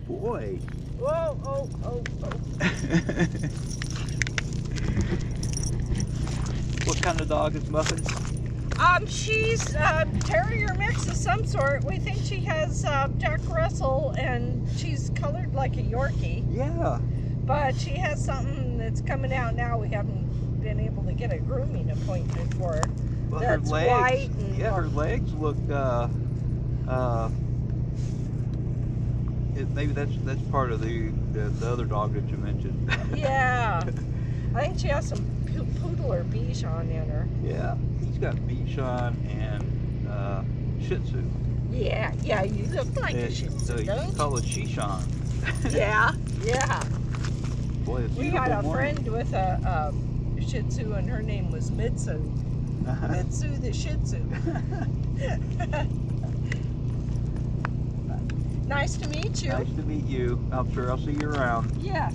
boy. Whoa, oh. What kind of dog is Muffin? She's a terrier mix of some sort. We think she has Jack Russell, and she's colored like a Yorkie. Yeah. But she has something that's coming out now. We haven't been able to get a grooming appointment for her. Well, That's her legs, white and yeah, her legs look, maybe that's part of the other dog that you mentioned. Yeah. I think she has some poodle or Bichon in her. Yeah, he's got Bichon and Shih Tzu. Yeah, you look like a Shih Tzu, So you don't call it Shishon. Yeah. Boy, it's We had a friend with a Shih Tzu, and her name was Mitsu. Mitsu the Shih Tzu. Nice to meet you. Nice to meet you. I'm sure I'll see you around. Yes.